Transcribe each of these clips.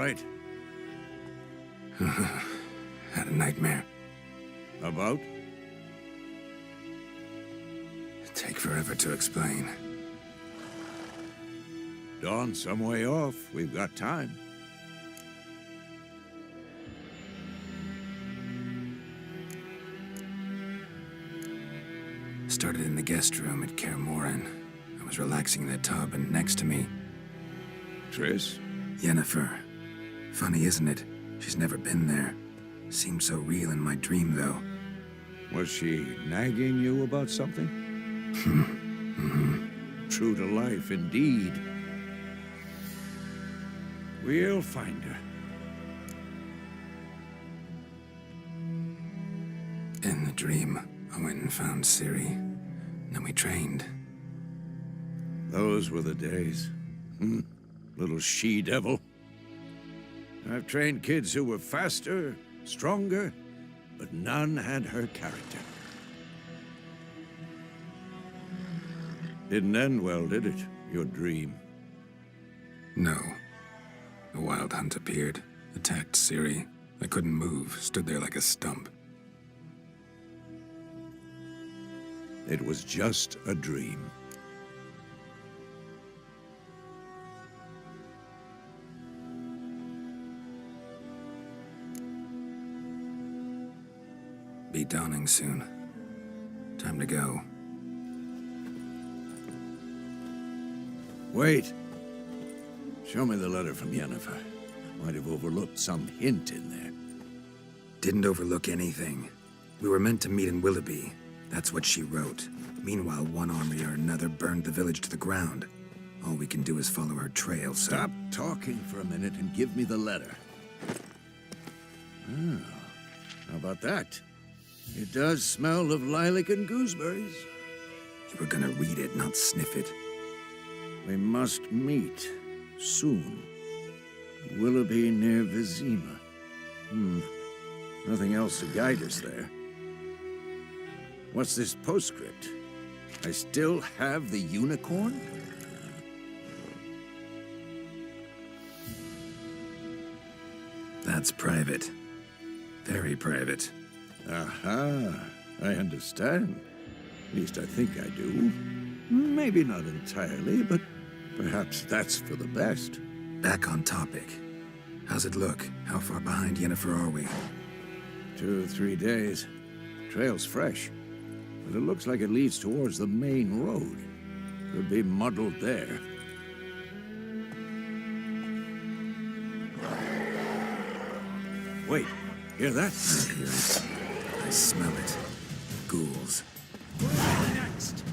right? Had a nightmare. About? Take forever to explain. Dawn's some way off. We've got time. Started in the guest room at Kaer Morhen. I was relaxing in the tub, and next to me, Triss? Yennefer. Funny, isn't it? She's never been there. Seemed so real in my dream, though. Was she nagging you about something? True to life, indeed. We'll find her. In the dream, I went and found Ciri. Then we trained. Those were the days. Little she-devil. I've trained kids who were faster, stronger, but none had her character. Didn't end well, did it? Your dream? No. A wild hunt appeared, attacked Ciri. I couldn't move, stood there like a stump. It was just a dream. Be dawning soon. Time to go. Wait. Show me the letter from Yennefer. Might have overlooked some hint in there. Didn't overlook anything. We were meant to meet in Willoughby. That's what she wrote. Meanwhile, one army or another burned the village to the ground. All we can do is follow her trail, so... Stop talking for a minute and give me the letter. Oh, how about that? It does smell of lilac and gooseberries. You were gonna read it, not sniff it. We must meet soon. Willoughby near Vizima. Nothing else to guide us there. What's this postscript? I still have the unicorn? That's private. Very private. Aha, I understand. At least I think I do. Maybe not entirely, but perhaps that's for the best. Back on topic. How's it look? How far behind Yennefer are we? 2 or 3 days. Trail's fresh, but it looks like it leads towards the main road. Could be muddled there. Wait, hear that? I hear it. I smell it. Ghouls. Next!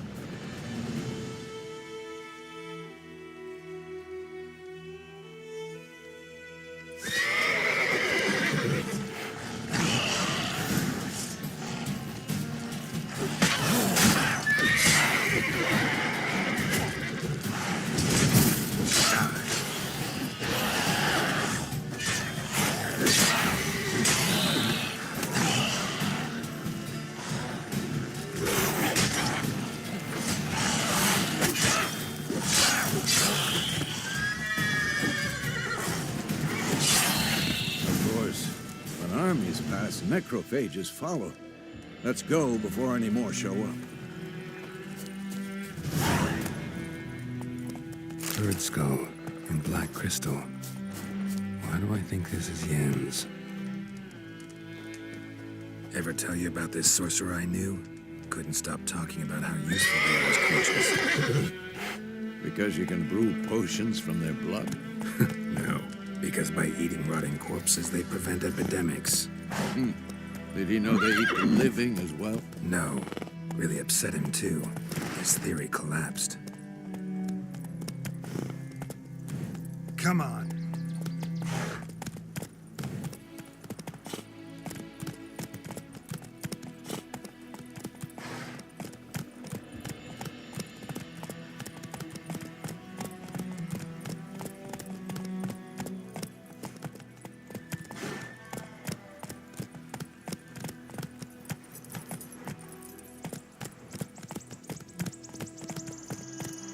Armies pass, necrophages follow. Let's go before any more show up. Bird skull and black crystal. Why do I think this is Yen's? Ever tell you about this sorcerer I knew? Couldn't stop talking about how useful they are as creatures. Because you can brew potions from their blood? No, because by eating rotting corpses, they prevent epidemics. Did he know they eat the living as well? No. Really upset him, too. His theory collapsed. Come on.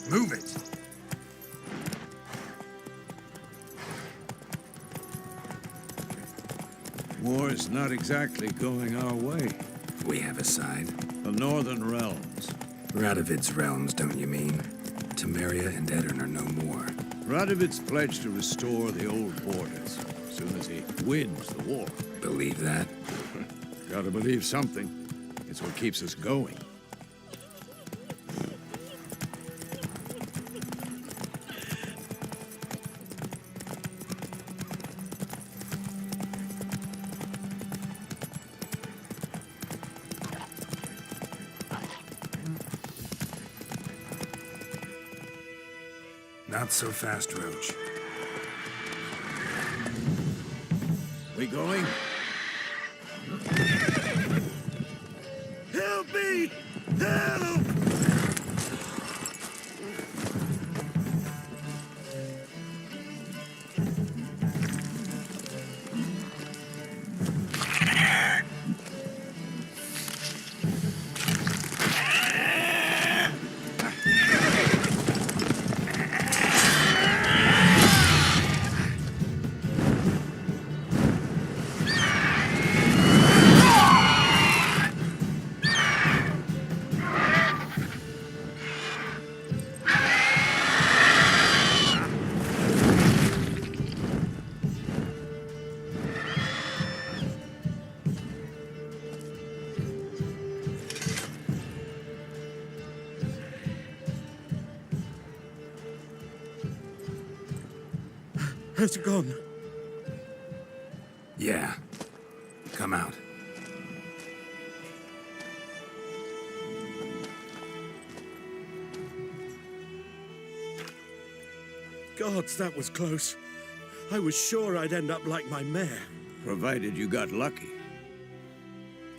Move it! war's not exactly going our way. We have a side. The Northern Realms. Radovid's realms, don't you mean? Temeria and Edirn are no more. Radovid's pledged to restore the old borders as soon as he wins the war. Believe that? Gotta believe something. It's what keeps us going. Not so fast, Roach. We going? Help me! Help! Has it gone? Yeah. Come out. Gods, that was close. I was sure I'd end up like my mare. Provided you got lucky.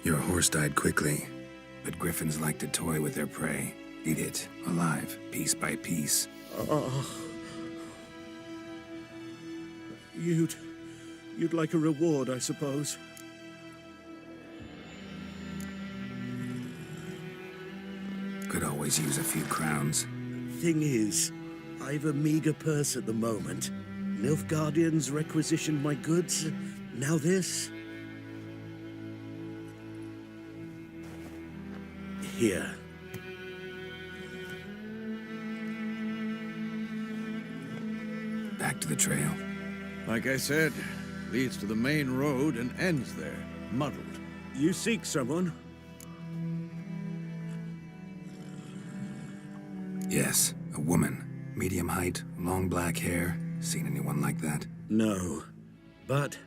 Your horse died quickly, but griffins like to toy with their prey. Eat it, alive, piece by piece. You'd like a reward, I suppose. Could always use a few crowns. Thing is, I've a meager purse at the moment. Nilfgaardians requisitioned my goods. Now this. Here. Back to the trail. Like I said, leads to the main road and ends there, muddled. You seek someone? Yes, a woman. Medium height, long black hair. Seen anyone like that? No. But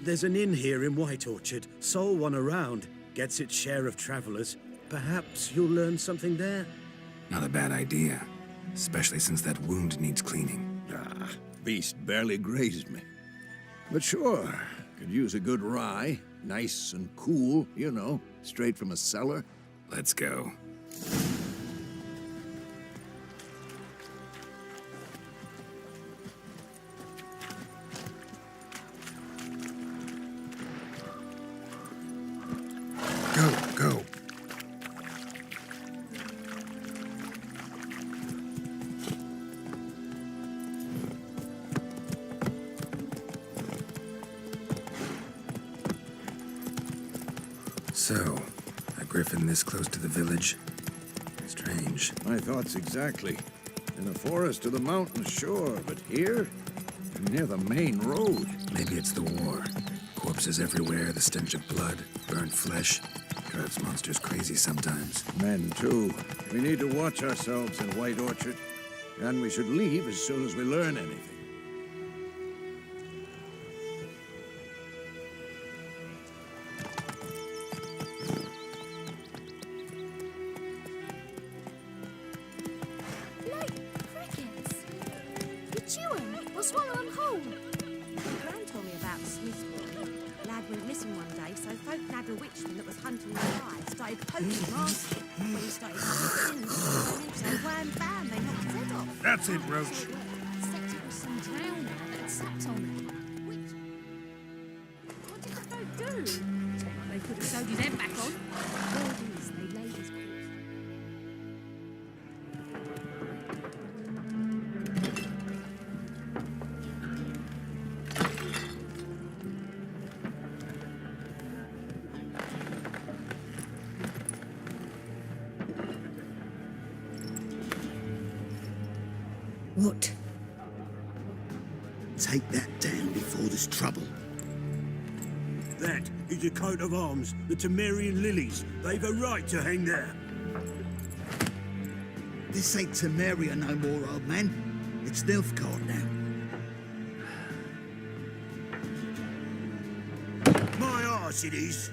there's an inn here in White Orchard. Sole one around. Gets its share of travelers. Perhaps you'll learn something there? Not a bad idea. Especially since that wound needs cleaning. Beast barely grazed me. But sure, could use a good rye. Nice and cool, you know, straight from a cellar. Let's go. Go. So, a griffin this close to the village? Strange. My thoughts exactly. In the forest or the mountains, sure, but here? Near the main road. Maybe it's the war. Corpses everywhere, the stench of blood, burnt flesh. Drives monsters crazy sometimes. Men, too. We need to watch ourselves in White Orchard. And we should leave as soon as we learn anything. That's it, Roach. What did the folk do? They could have sewed his head back on. Orders, they laid his corpse. What? Take that down before there's trouble. That is a coat of arms, the Temerian lilies. They've a right to hang there. This ain't Temeria no more, old man. It's Nilfgaard now. My arse it is.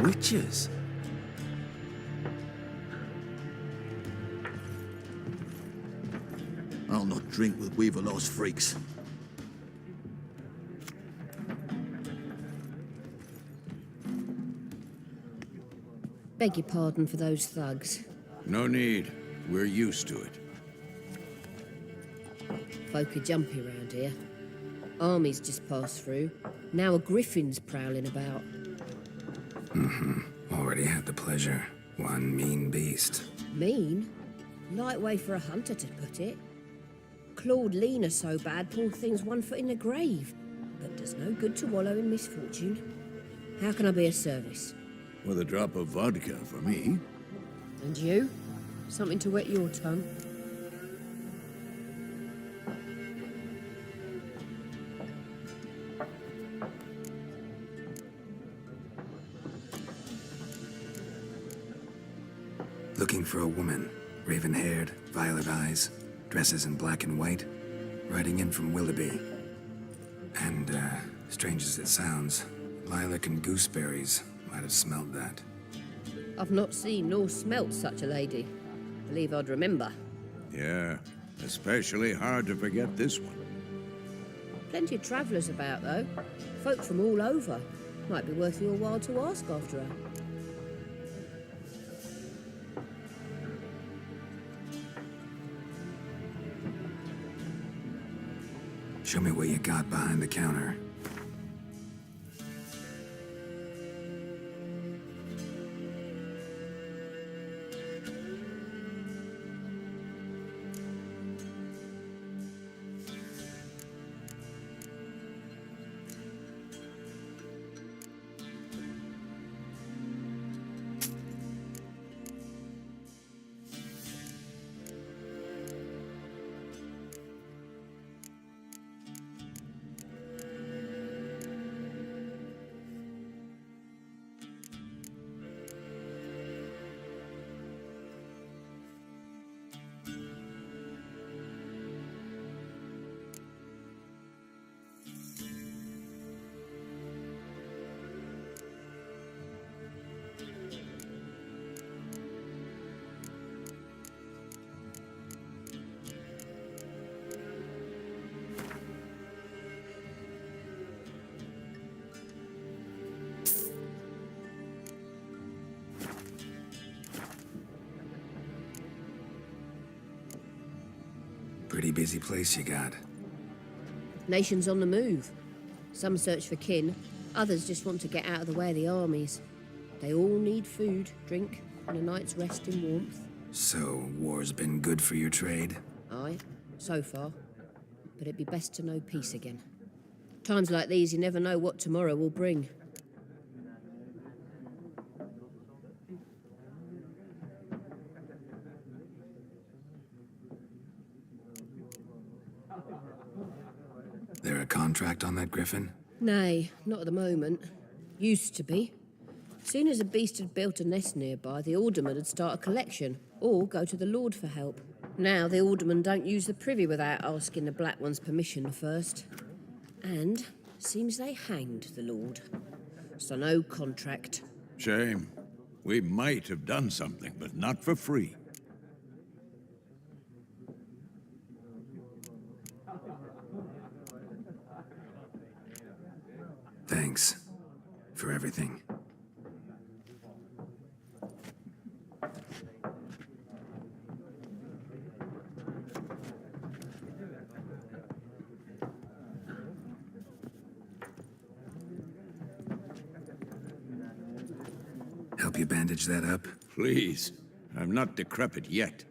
Witches? I'll not drink with Weaverlost freaks. Beg your pardon for those thugs. No need. We're used to it. Folk are jumpy round here. Armies just passed through. Now a griffin's prowling about. Already had the pleasure. One mean beast. Mean? Light way for a hunter to put it. Clawed Lena so bad, poor thing's 1 foot in the grave. But does no good to wallow in misfortune. How can I be of service? With a drop of vodka for me. And you? Something to wet your tongue? Looking for a woman. Raven-haired, violet eyes, dresses in black and white. Riding in from Willoughby. And, strange as it sounds, lilac and gooseberries might have smelled that. I've not seen nor smelt such a lady. Believe I'd remember. Yeah, especially hard to forget this one. Plenty of travellers about, though. Folk from all over. Might be worth your while to ask after her. Show me what you got behind the counter. Pretty busy place you got. Nations on the move. Some search for kin, others just want to get out of the way of the armies. They all need food, drink, and a night's rest in warmth. So, war's been good for your trade? Aye, so far. But it'd be best to know peace again. Times like these, you never know what tomorrow will bring. There a contract on that griffin? Nay, not at the moment. Used to be. Soon as a beast had built a nest nearby, the alderman would start a collection, or go to the Lord for help. Now the aldermen don't use the privy without asking the Black One's permission first. And seems they hanged the Lord. So no contract. Shame. We might have done something, but not for free. Thanks for everything. help you bandage that up? Please. I'm not decrepit yet.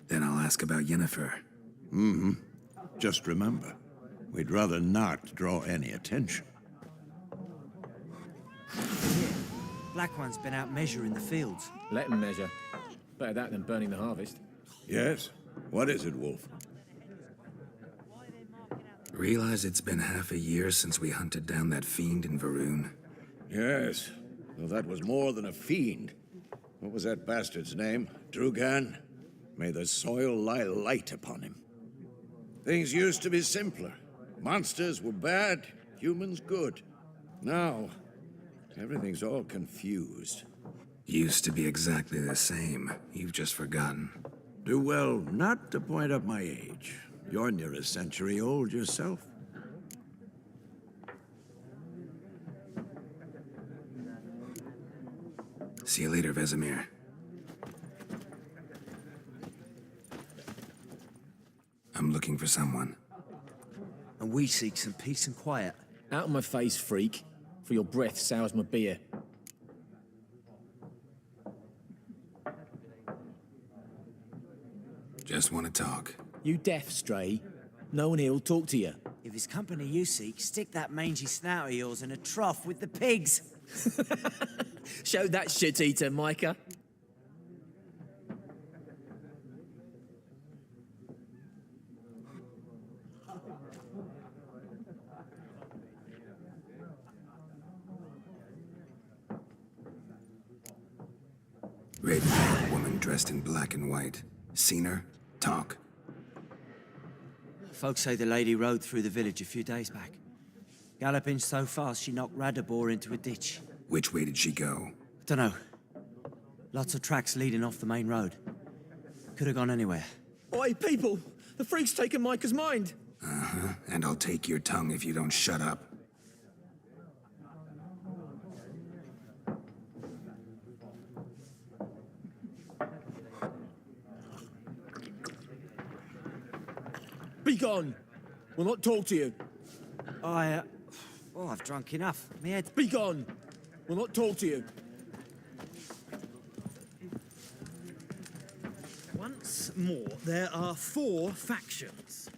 Then I'll ask about Yennefer. Just remember, we'd rather not draw any attention. Black One's been out measuring the fields. Let him measure. Better that than burning the harvest. Yes? What is it, Wolf? Realize it's been half a year since we hunted down that fiend in Varun. Yes. Well, that was more than a fiend. What was that bastard's name? Drugan? May the soil lie light upon him. Things used to be simpler. Monsters were bad, humans good. Now, everything's all confused. Used to be exactly the same. You've just forgotten. Do well not to point up my age. You're near a century old yourself. See you later, Vesemir. I'm looking for someone. And we seek some peace and quiet. Out of my face, freak. For your breath sours my beer. Just want to talk. You deaf, Stray? No one here will talk to you. If it's company you seek, stick that mangy snout of yours in a trough with the pigs. Show that shit-eater, Micah. Raven, woman dressed in black and white. Seen her? Talk. Folks say the lady rode through the village a few days back. Galloping so fast she knocked Radabor into a ditch. Which way did she go? Dunno. Lots of tracks leading off the main road. Could have gone anywhere. Oi, people! The freak's taken Micah's mind! Uh-huh. And I'll take your tongue if you don't shut up. Be gone! We'll not talk to you. I've drunk enough. Me head. Be gone! We'll not talk to you. Once more, there are 4 factions.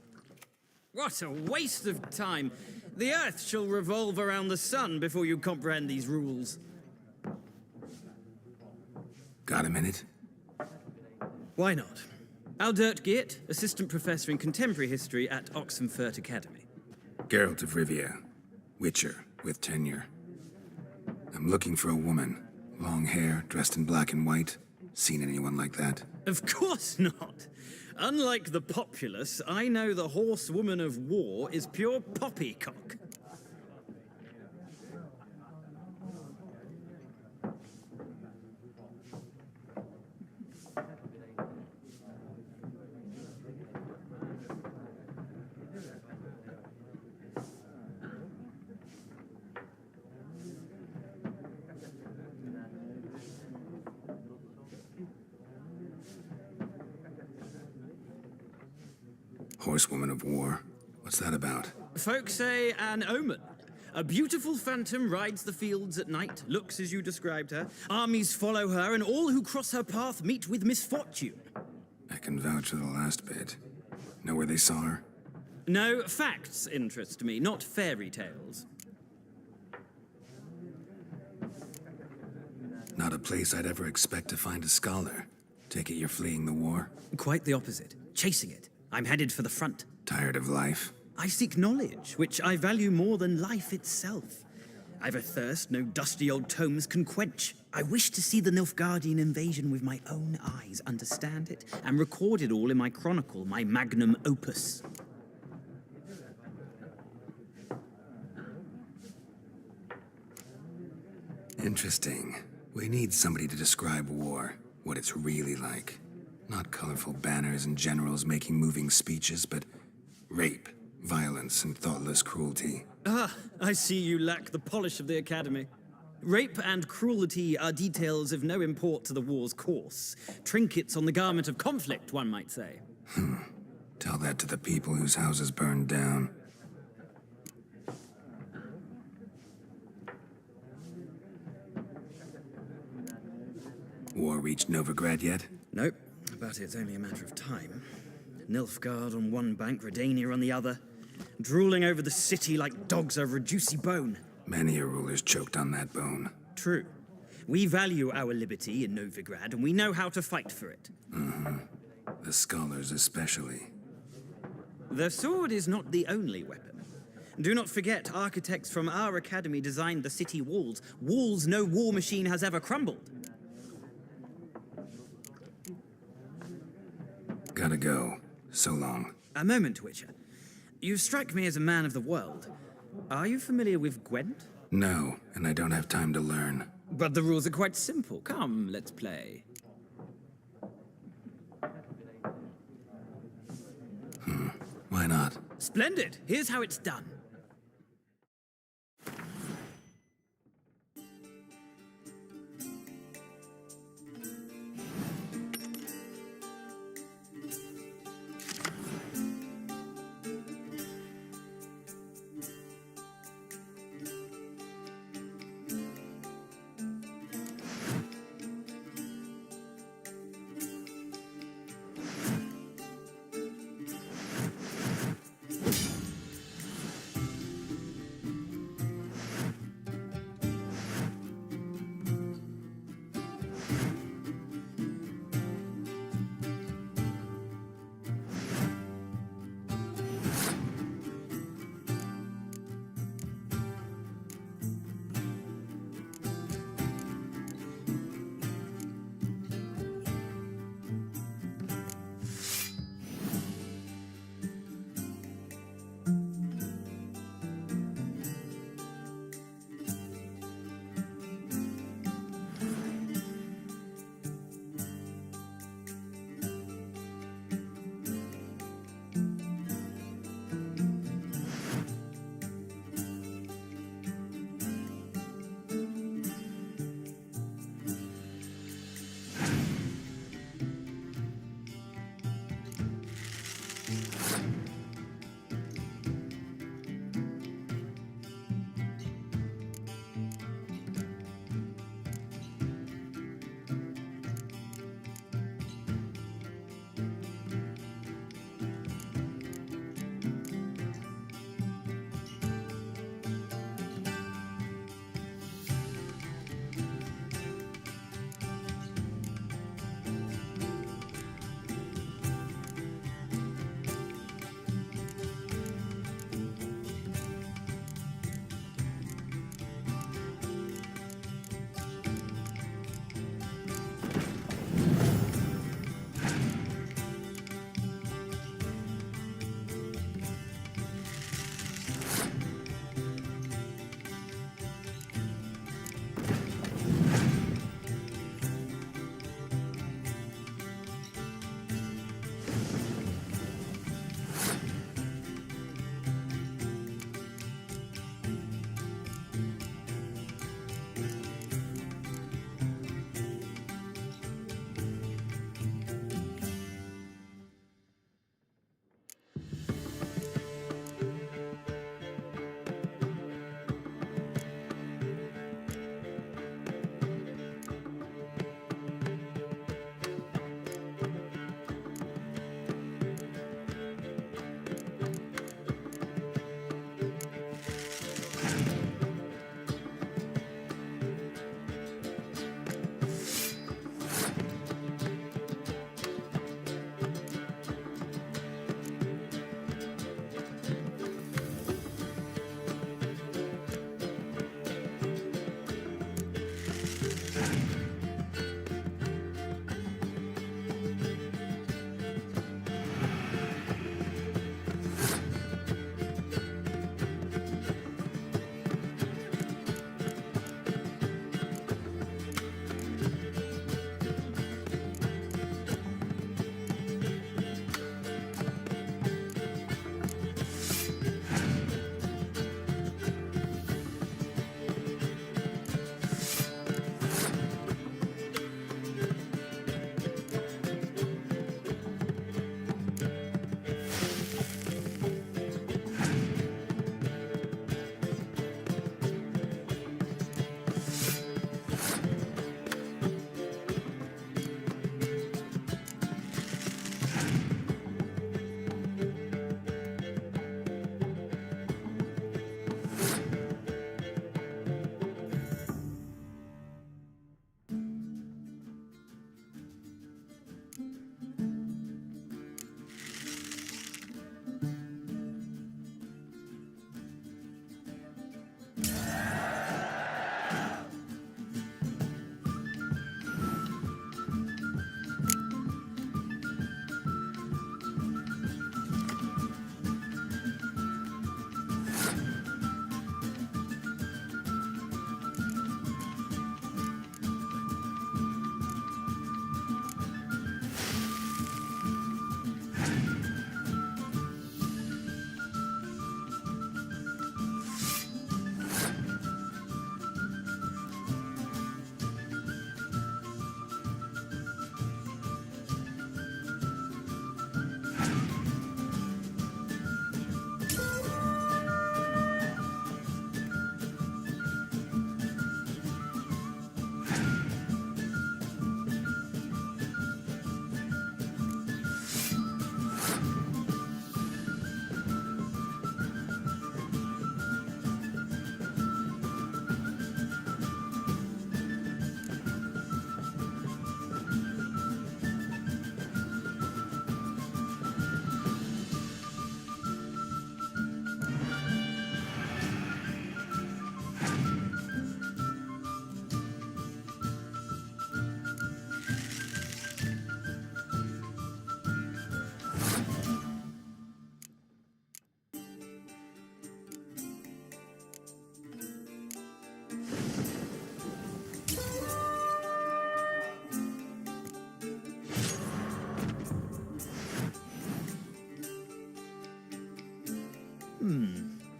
What a waste of time. The Earth shall revolve around the sun before you comprehend these rules. Got a minute? Why not? Aldert Geert, Assistant Professor in Contemporary History at Oxenfurt Academy. Geralt of Rivia. Witcher, with tenure. I'm looking for a woman. Long hair, dressed in black and white. Seen anyone like that? Of course not. Unlike the populace, I know the horsewoman of war is pure poppycock. Horsewoman of war. What's that about? Folk say an omen. A beautiful phantom rides the fields at night, looks as you described her. Armies follow her, and all who cross her path meet with misfortune. I can vouch for the last bit. Know where they saw her? No, facts interest me, not fairy tales. Not a place I'd ever expect to find a scholar. Take it you're fleeing the war? Quite the opposite. Chasing it. I'm headed for the front. Tired of life? I seek knowledge, which I value more than life itself. I've a thirst no dusty old tomes can quench. I wish to see the Nilfgaardian invasion with my own eyes, understand it, and record it all in my chronicle, my magnum opus. Interesting. We need somebody to describe war, what it's really like. Not colorful banners and generals making moving speeches, but rape, violence, and thoughtless cruelty. Ah, I see you lack the polish of the Academy. Rape and cruelty are details of no import to the war's course. Trinkets on the garment of conflict, one might say. Tell that to the people whose houses burned down. war reached Novigrad yet? Nope, but it's only a matter of time. Nilfgaard on one bank, Redania on the other, drooling over the city like dogs over a juicy bone. Many a ruler's choked on that bone. True. We value our liberty in Novigrad, and we know how to fight for it. The scholars especially. The sword is not the only weapon. Do not forget, architects from our academy designed the city walls. Walls no war machine has ever crumbled. Gotta go. So long. A moment, Witcher. You strike me as a man of the world. Are you familiar with Gwent? No, and I don't have time to learn. But the rules are quite simple. Come, let's play. Why not? Splendid! Here's how it's done.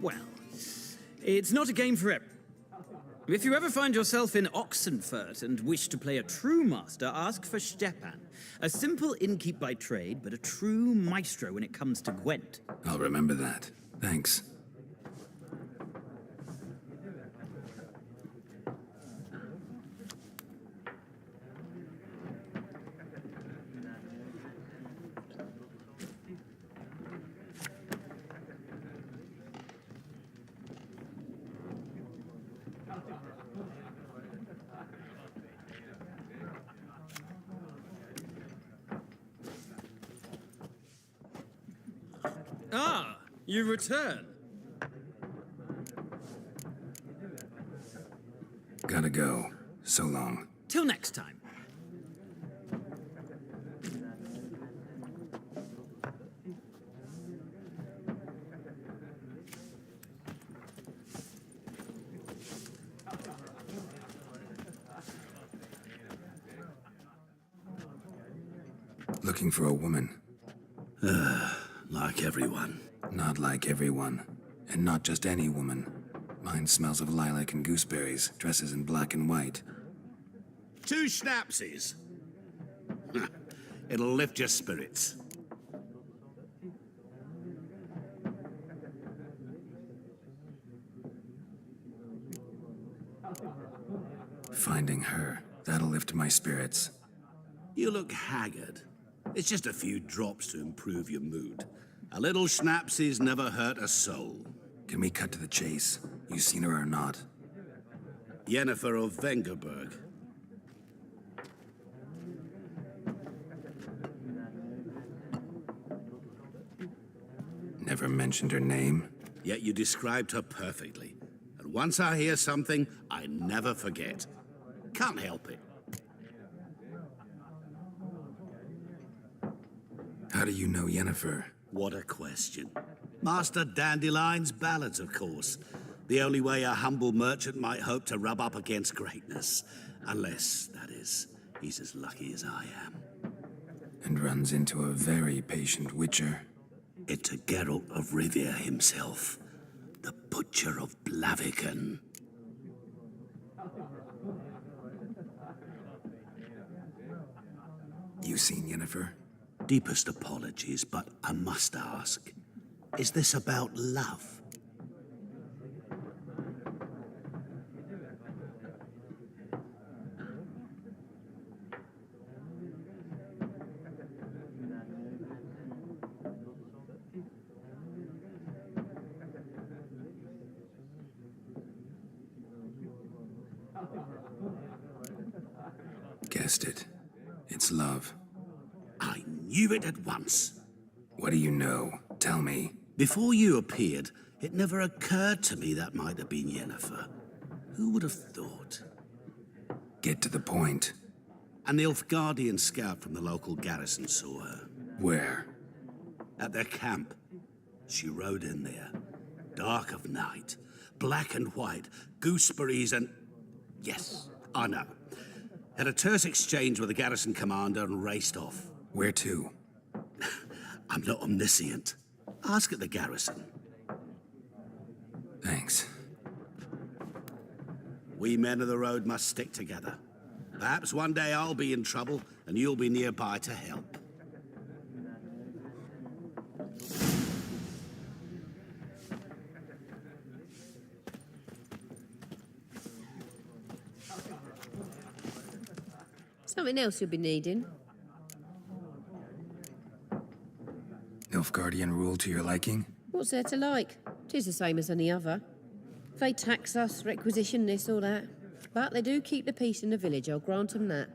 Well, it's not a game for everyone. If you ever find yourself in Oxenfurt and wish to play a true master, ask for Stepan. A simple innkeep by trade, but a true maestro when it comes to Gwent. I'll remember that. Thanks. Ah, you return. Gotta go. So long. Till next time. Looking for a woman. Like everyone. Not like everyone. And not just any woman. Mine smells of lilac and gooseberries, dresses in black and white. 2 schnapsies. It'll lift your spirits. Finding her, that'll lift my spirits. You look haggard. It's just a few drops to improve your mood. A little schnapsies never hurt a soul. Can we cut to the chase? You seen her or not? Yennefer of Vengerberg. Never mentioned her name. Yet you described her perfectly. And once I hear something, I never forget. Can't help it. How do you know Yennefer? What a question. Master Dandelion's ballads, of course. The only way a humble merchant might hope to rub up against greatness. Unless, that is, he's as lucky as I am. And runs into a very patient witcher. It's a Geralt of Rivia himself. The Butcher of Blaviken. You seen Yennefer? Deepest apologies, but I must ask. Is this about love? Guessed it. It's love. I knew it at once. What do you know? Tell me. Before you appeared, it never occurred to me that might have been Yennefer. Who would have thought? Get to the point. An Nilfgaardian scout from the local garrison saw her. Where? At their camp. She rode in there. Dark of night. Black and white. Gooseberries and... Yes, I know. Had a terse exchange with the garrison commander and raced off. Where to? I'm not omniscient. Ask at the garrison. Thanks. We men of the road must stick together. Perhaps one day I'll be in trouble and you'll be nearby to help. Something else you'll be needing. Nilfgaardian rule to your liking? What's there to like? 'Tis the same as any other. They tax us, requisition this or that. But they do keep the peace in the village, I'll grant 'em that.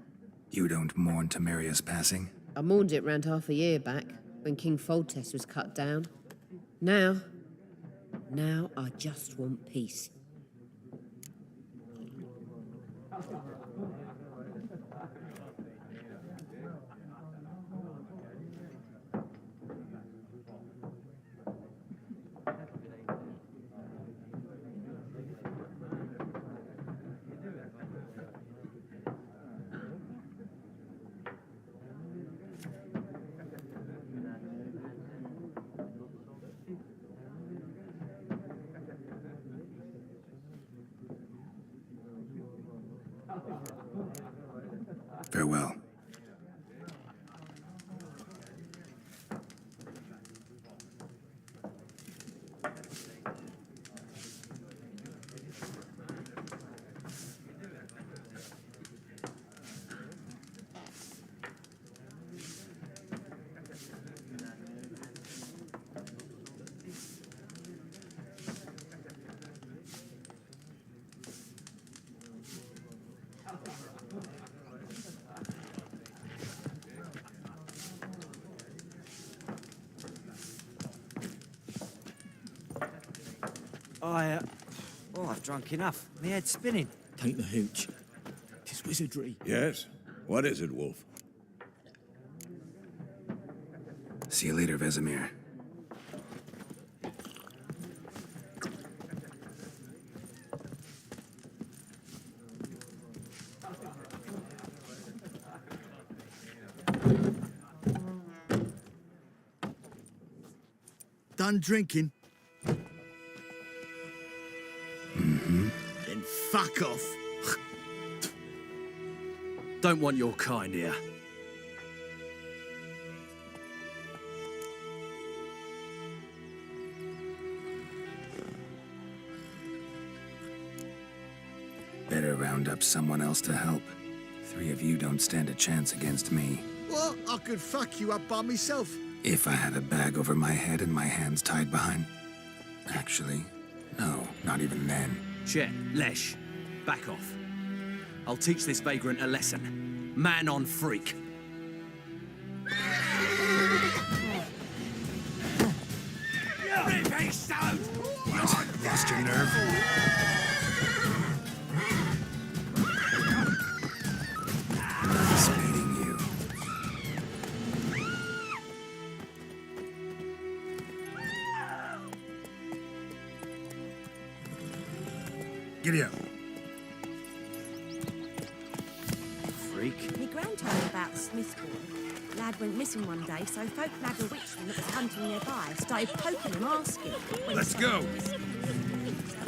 You don't mourn Temeria's passing? I mourned it round half a year back, when King Foltest was cut down. Now I just want peace. Farewell. I've drunk enough. My head's spinning. Tain't the hooch. 'Tis wizardry. Yes? What is it, Wolf? See you later, Vesemir. Done drinking? Then fuck off. Don't want your kind here. Better round up someone else to help. 3 of you don't stand a chance against me. What? I could fuck you up by myself. If I had a bag over my head and my hands tied behind... Actually, no, not even then. Chet, Lesh, back off. I'll teach this vagrant a lesson. Man on freak. What? Lost your nerve? Nice meeting you. Giddy up. Freak. My gran told me about the Smith's boy. Lad went missing one day, so folk nagged a witchman that was hunting nearby. Started poking him, asking. When Let's he go. So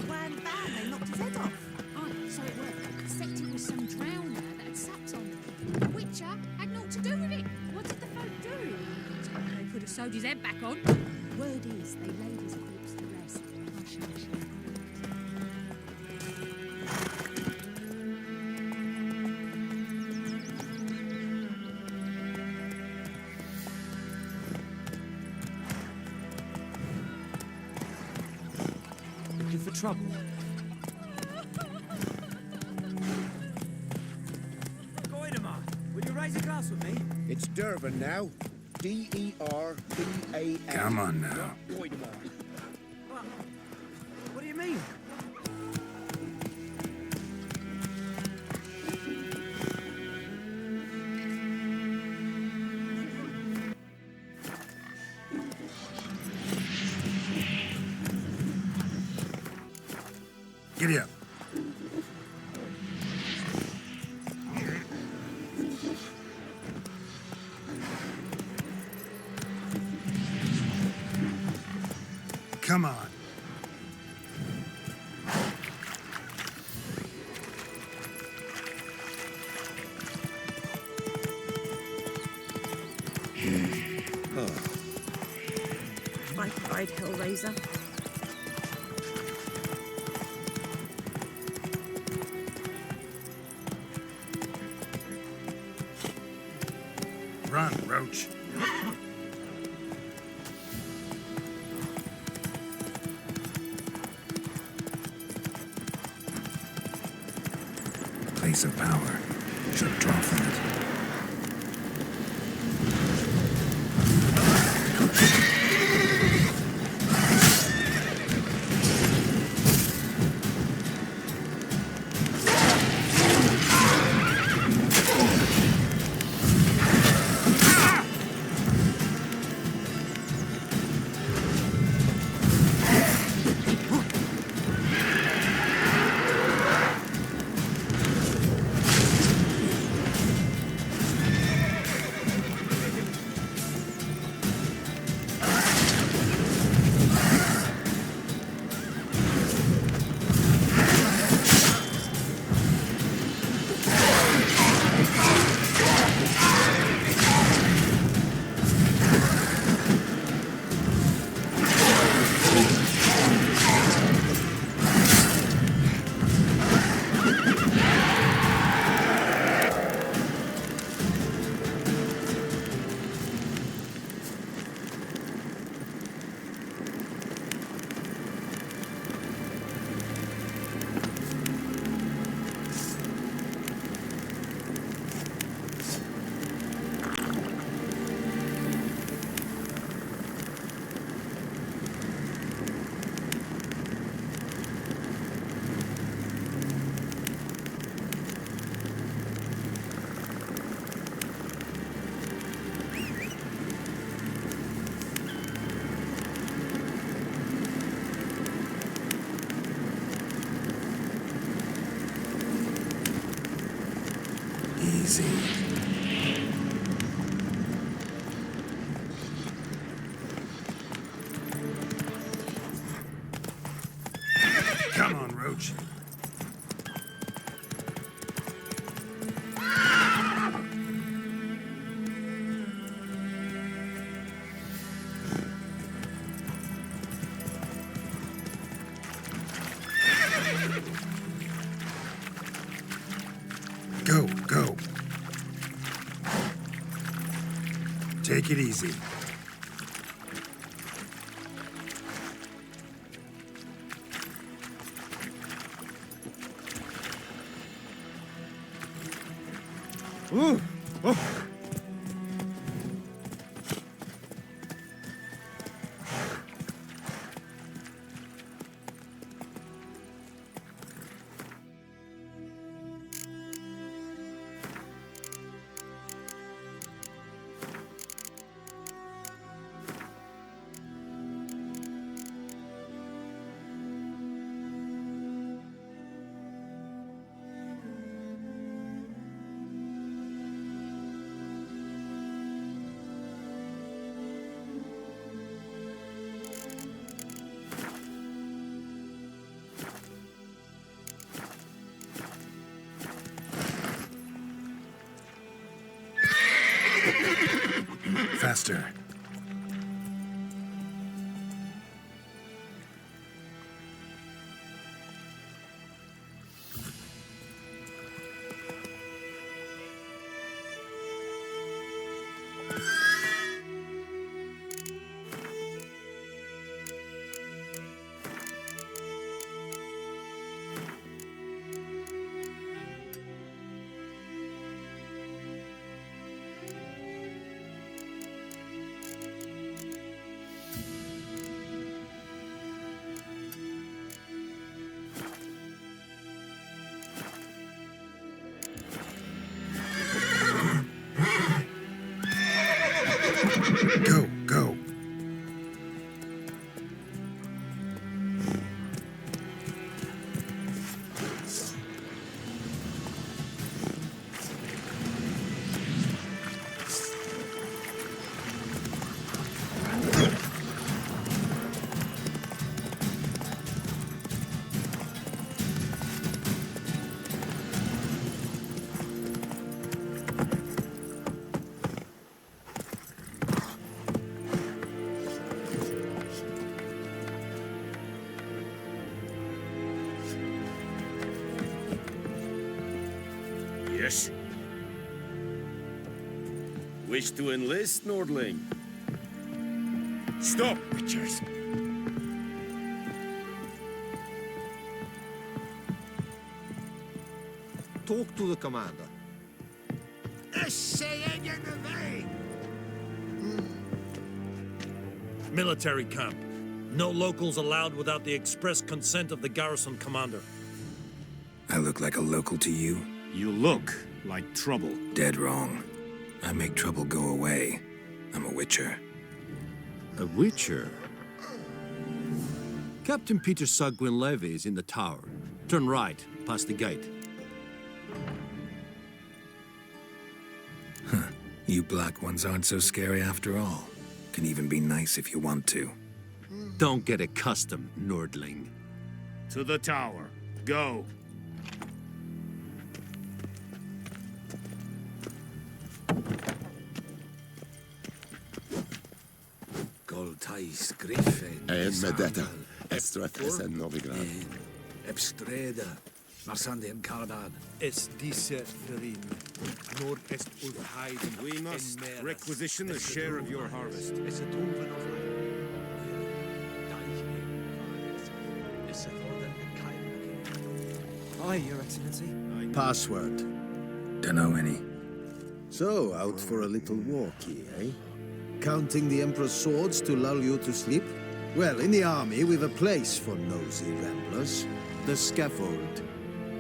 wham bam, they knocked his head off. Oh, so it worked. Except it was some drowner that had sapped on him. The Witcher had naught to do with it. What did the folk do? They could have sewed his head back on. Word is, they laid his corpse to rest. Hush, hush. Looking for trouble? Goidemar, will you raise a glass with me? It's Dervin now. D-E-R-V-A-N. Come on now. Goidemar. What do you mean? Giddy up. Come on. I cried, Hellraiser. Run, Roach. Place of power. Should draw from it. Easy. Come on, Roach. Go, go. Take it easy. Ooh. Oh. Faster. Go, go. Yes. Wish to enlist, Nordling? Stop, witchers! Talk to the commander. Military camp. No locals allowed without the express consent of the garrison commander. I look like a local to you? You look like trouble. Dead wrong. I make trouble go away. I'm a witcher. A witcher? Captain Peter Sagwin Levy is in the tower. Turn right, past the gate. Huh. You black ones aren't so scary after all. Can even be nice if you want to. Don't get accustomed, Nordling. To the tower. Go. Medetta, Estreth Essen Novigrad. Ebstreda, Marsandien Cardad. Es diese Verin. Nord est Ulfheiden. We must requisition a share of your harvest. Aye, Your Excellency. Password. Dunno any. So, out for a little walkie, eh? Counting the Emperor's swords to lull you to sleep? Well, in the army, we've a place for nosy ramblers. The scaffold.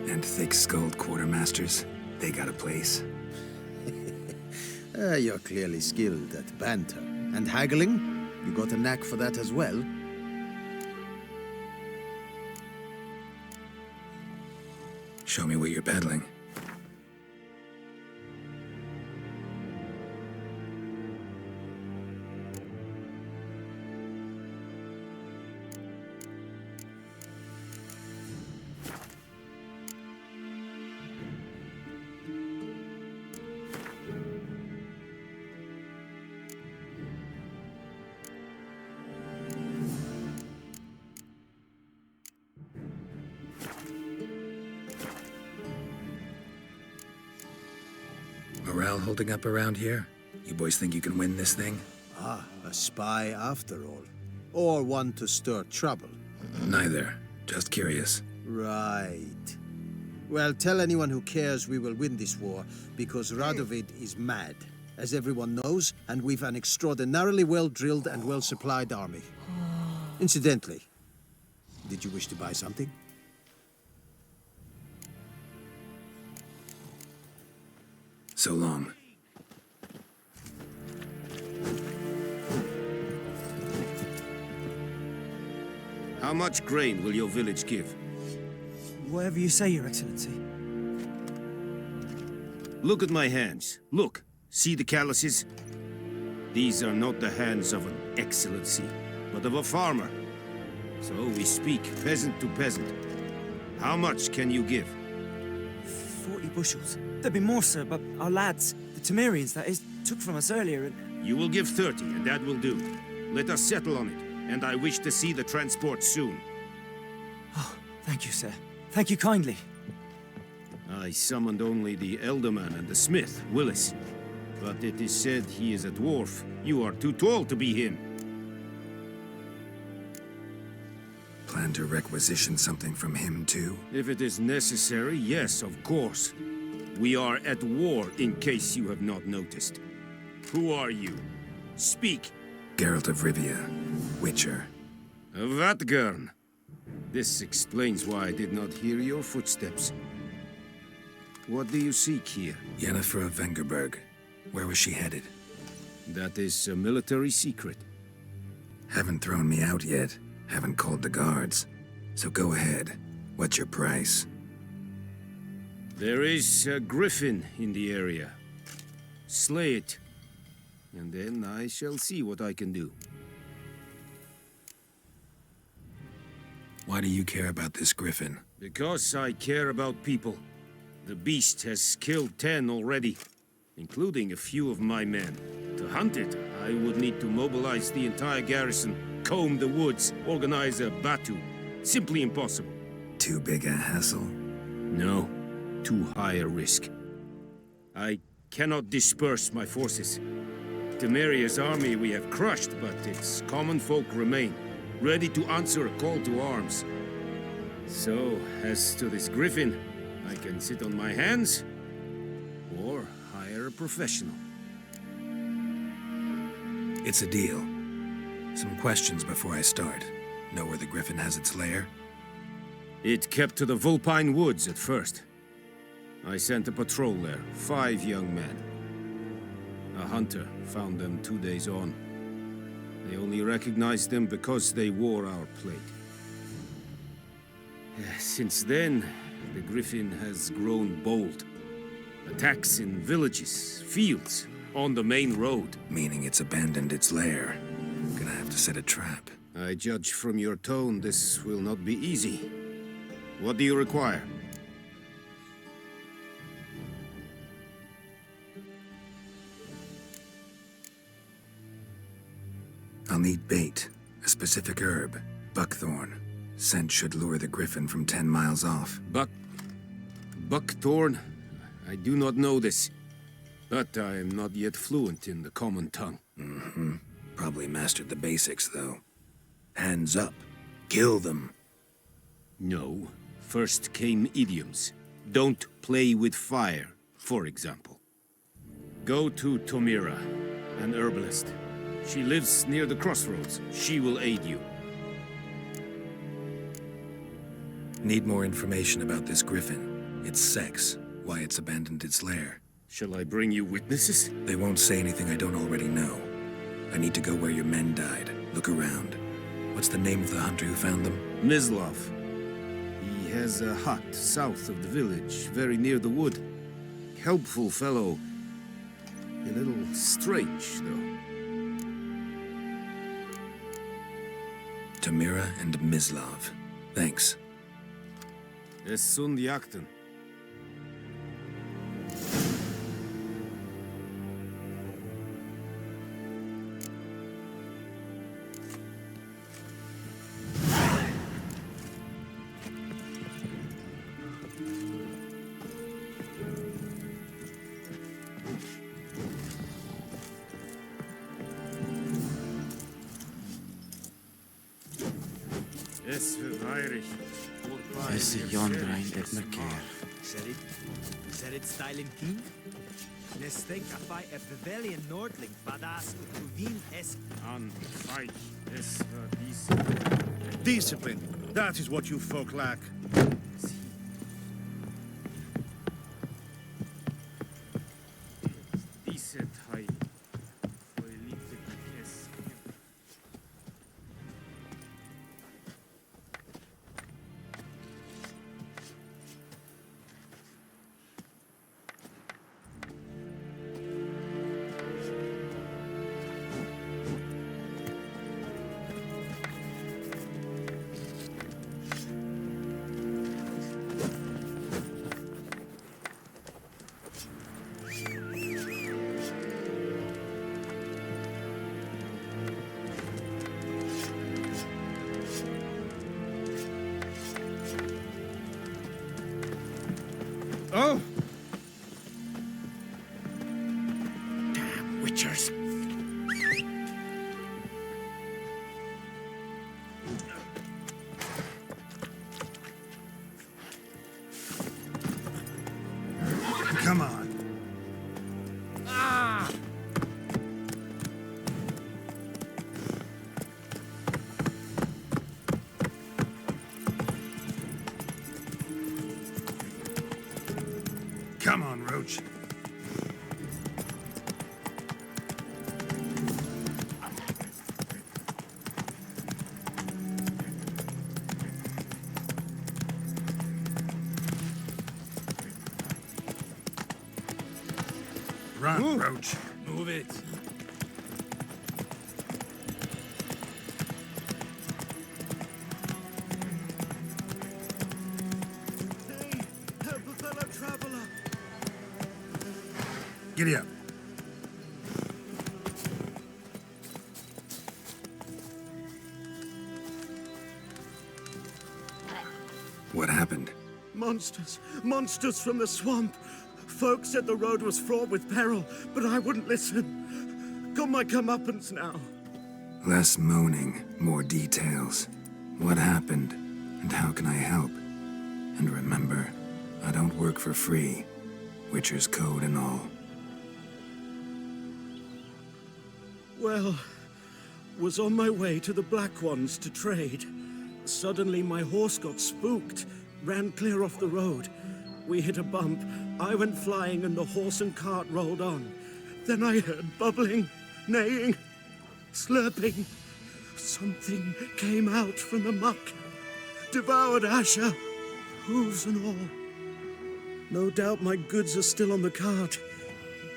And thick-skulled quartermasters. They got a place. You're clearly skilled at banter. And haggling? You got a knack for that as well? Show me what you're peddling. morale holding up around here? You boys think you can win this thing? Ah, a spy after all. Or one to stir trouble. Neither. Just curious. Right. Well, tell anyone who cares we will win this war, because Radovid is mad, as everyone knows, and we've an extraordinarily well-drilled and well-supplied army. Incidentally, did you wish to buy something? So long. How much grain will your village give? Whatever you say, Your Excellency. Look at my hands. Look. See the calluses? These are not the hands of an excellency, but of a farmer. So we speak peasant to peasant. How much can you give? 40 bushels. There'd be more, sir, but our lads, the Temerians, that is, took from us earlier and... You will give 30, and that will do. Let us settle on it, and I wish to see the transport soon. Oh, thank you, sir. Thank you kindly. I summoned only the Elderman and the smith, Willis. But it is said he is a dwarf. You are too tall to be him. Plan to requisition something from him, too? If it is necessary, yes, of course. We are at war, in case you have not noticed. Who are you? Speak. Geralt of Rivia, Witcher. Vatgern. This explains why I did not hear your footsteps. What do you seek here? Yennefer of Vengerberg. Where was she headed? That is a military secret. Haven't thrown me out yet. Haven't called the guards. So go ahead. What's your price? There is a griffin in the area. Slay it. And then I shall see what I can do. Why do you care about this griffin? Because I care about people. The beast has killed 10 already, including a few of my men. To hunt it, I would need to mobilize the entire garrison, comb the woods, organize a batu. Simply impossible. Too big a hassle? No, too high a risk. I cannot disperse my forces. Temeria's army we have crushed, but its common folk remain, ready to answer a call to arms. So, as to this griffin, I can sit on my hands, or hire a professional. It's a deal. Some questions before I start. Know where the griffin has its lair? It kept to the Vulpine Woods at first. I sent a patrol there, 5 young men. A hunter found them 2 days on. They only recognized them because they wore our plate. Since then, the griffin has grown bold. Attacks in villages, fields, on the main road. Meaning it's abandoned its lair. Gonna have to set a trap. I judge from your tone this will not be easy. What do you require? I'll need bait, a specific herb, buckthorn. Scent should lure the griffin from 10 miles off. Buckthorn? I do not know this. But I am not yet fluent in the common tongue. Mm-hmm. Probably mastered the basics, though. Hands up. Kill them. No. First came idioms. Don't play with fire, for example. Go to Tomira, an herbalist. She lives near the crossroads. She will aid you. Need more information about this griffin. Its sex, why it's abandoned its lair. Shall I bring you witnesses? They won't say anything I don't already know. I need to go where your men died. Look around. What's the name of the hunter who found them? Mislav. He has a hut south of the village, very near the wood. Helpful fellow. A little strange, though. Tamira and Mislav. Thanks. Es sunt jakten. Es verweirig. Esse Jondrain et Merker. Said it styling king? Nestek afai a Pavilion Nordling, Badas Uvin es An Feich. Es war dies. Discipline. That is what you folk lack. Diese Teil. Verliebte es. Oh! Damn witchers. Come on. Come on, Roach. Run, Roach. Move it. Hey, help a fellow traveler. Giddy up. What happened? Monsters. Monsters from the swamp. Folk said the road was fraught with peril, but I wouldn't listen. Got my comeuppance now. Less moaning, more details. What happened, and how can I help? And remember, I don't work for free. Witcher's code and all. Well, was on my way to the Black Ones to trade. Suddenly my horse got spooked, ran clear off the road. We hit a bump, I went flying and the horse and cart rolled on. Then I heard bubbling, neighing, slurping. Something came out from the muck, devoured Asher, hooves and all. No doubt my goods are still on the cart,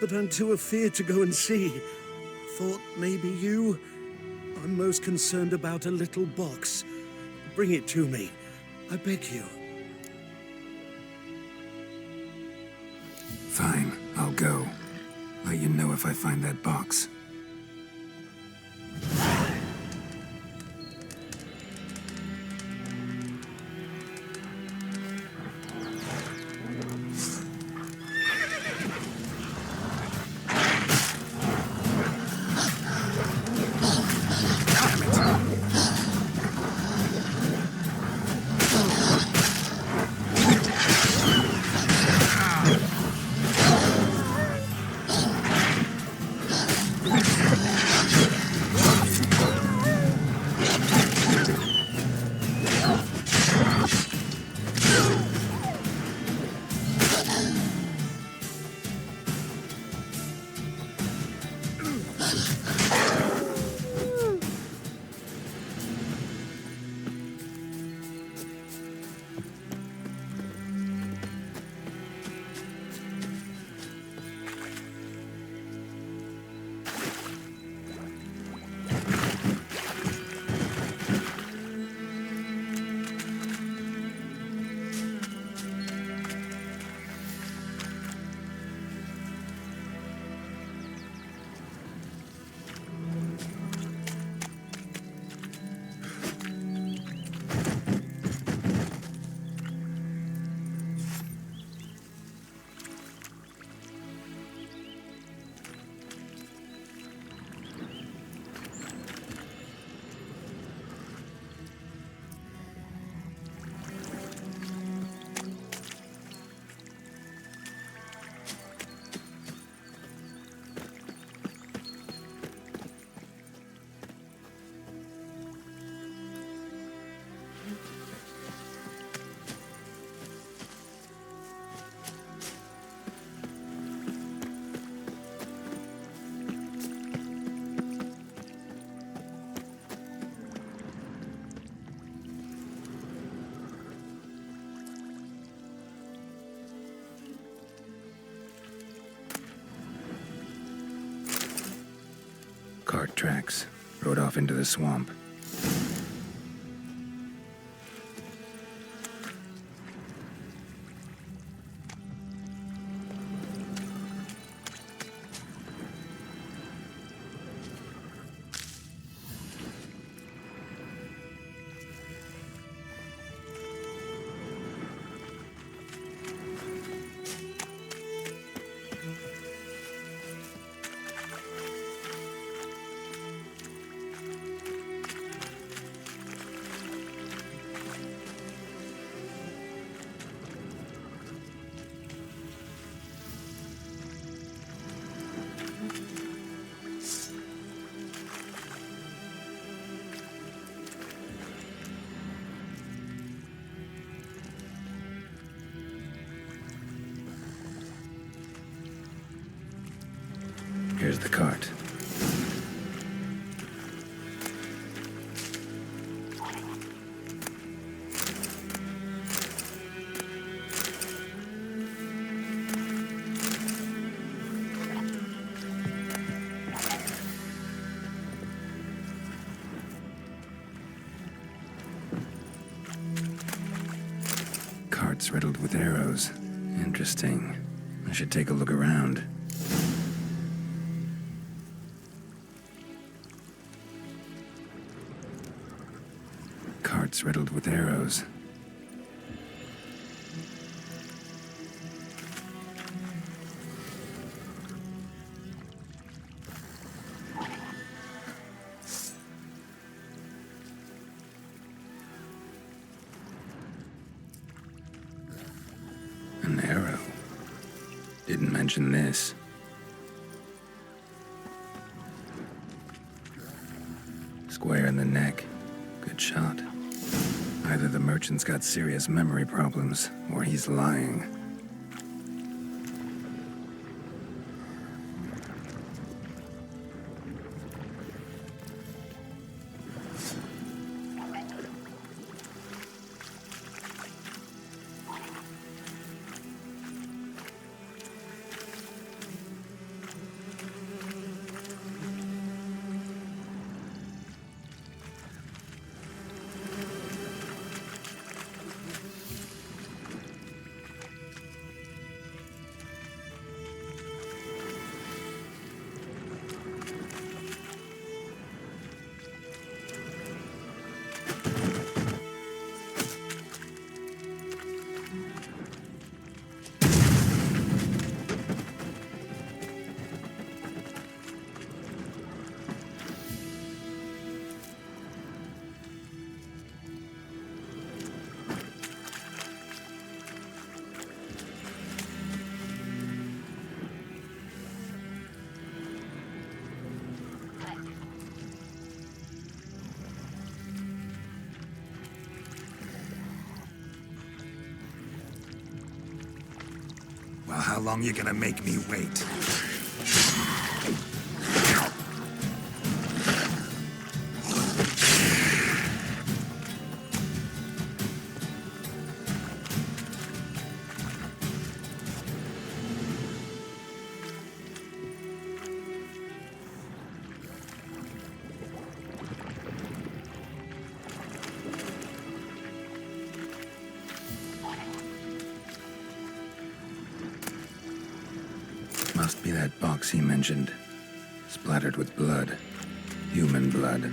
but I'm too afeard to go and see. Thought maybe you. I'm most concerned about a little box. Bring it to me, I beg you. Fine, I'll go. Let you know if I find that box. cart tracks. Rode off into the swamp. Here's the cart. Cart's riddled with arrows. Interesting. I should take a look around. Cart's riddled with arrows. An arrow. Didn't mention this. Square in the neck. Good shot. Either the merchant's got serious memory problems, or he's lying. Well, how long you gonna make me wait? Must be that box he mentioned. Splattered with blood. Human blood.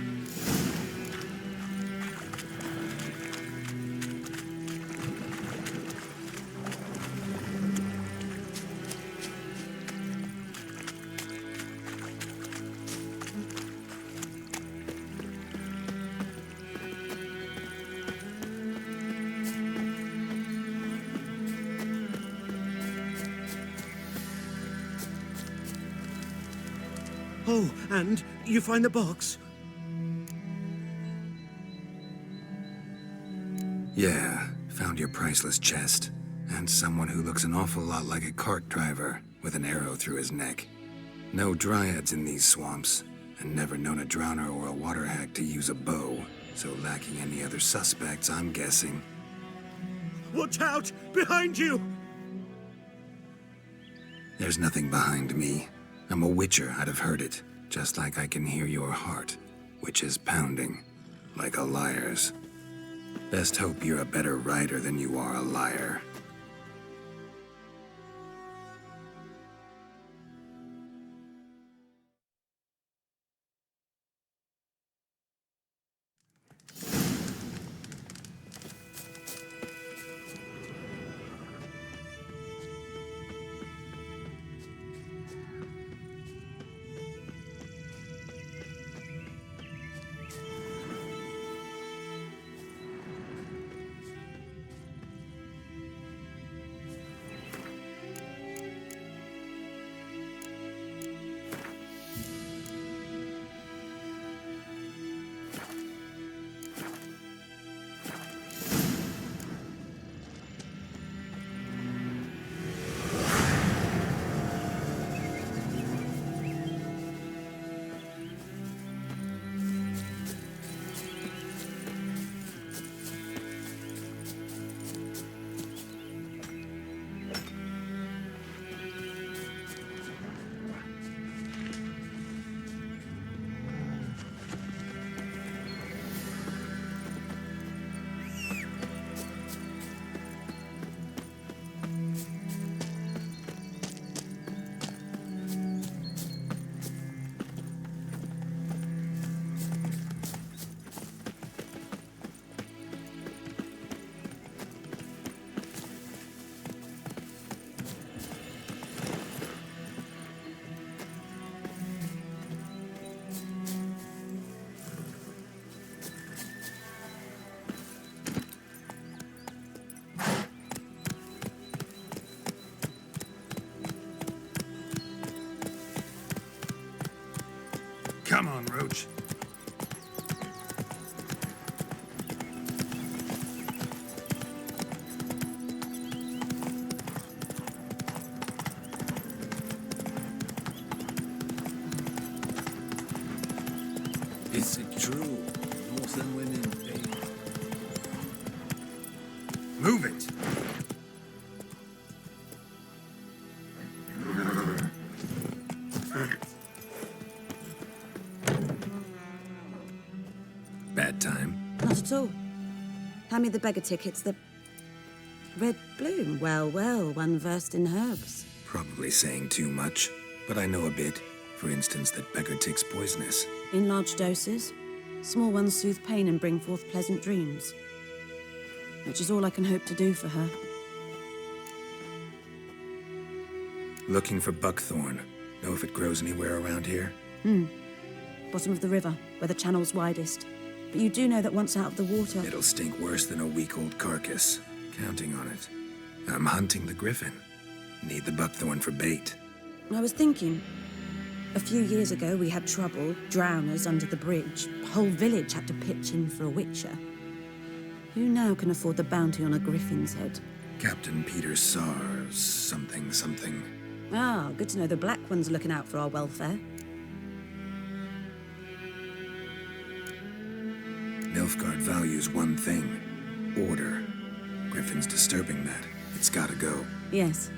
Oh, and you find the box? Yeah, found your priceless chest. And someone who looks an awful lot like a cart driver, with an arrow through his neck. No dryads in these swamps, and never known a drowner or a water hack to use a bow. So lacking any other suspects, I'm guessing. Watch out! Behind you! There's nothing behind me. I'm a witcher, I'd have heard it. Just like I can hear your heart, which is pounding, like a liar's. Best hope you're a better rider than you are a liar. Come on, Roach. Is it true? Northern women pay. Move it! Bad time? Not at all. Hand me the beggar tickets, the red bloom. Well, well, one versed in herbs. Probably saying too much, but I know a bit. For instance, that beggar tick's poisonous. In large doses. Small ones soothe pain and bring forth pleasant dreams. Which is all I can hope to do for her. Looking for buckthorn. Know if it grows anywhere around here? Bottom of the river, where the channel's widest. But you do know that once out of the water... It'll stink worse than a week-old carcass. Counting on it. I'm hunting the griffin. Need the buckthorn for bait. I was thinking... A few years ago, we had trouble, drowners under the bridge. The whole village had to pitch in for a witcher. Who now can afford the bounty on a griffin's head? Captain Peter Sars, something. Ah, good to know the Black One's looking out for our welfare. Nilfgaard values one thing. Order. Griffin's disturbing that. It's gotta go. Yes.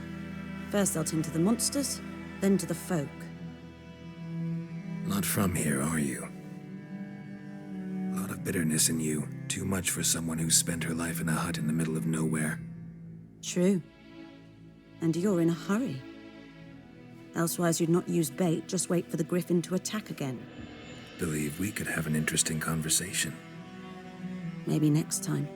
First they'll tend to the monsters, then to the folk. Not from here, are you? A lot of bitterness in you. Too much for someone who spent her life in a hut in the middle of nowhere. True. And you're in a hurry. Elsewise you'd not use bait, just wait for the griffin to attack again. Believe we could have an interesting conversation. Maybe next time.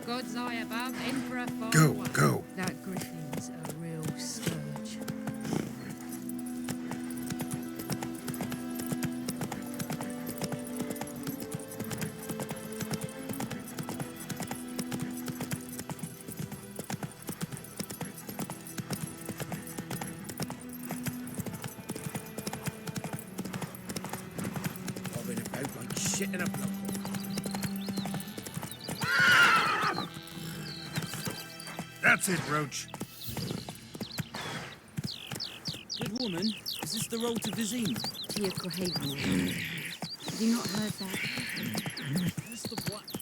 God's eye above, Emperor far Go, away. go. That griffin's a real scourge. Bobbing about like shit in a block. That's it, Roach. Good woman, is this the road to Vizim? To your Have you not heard that? That's the black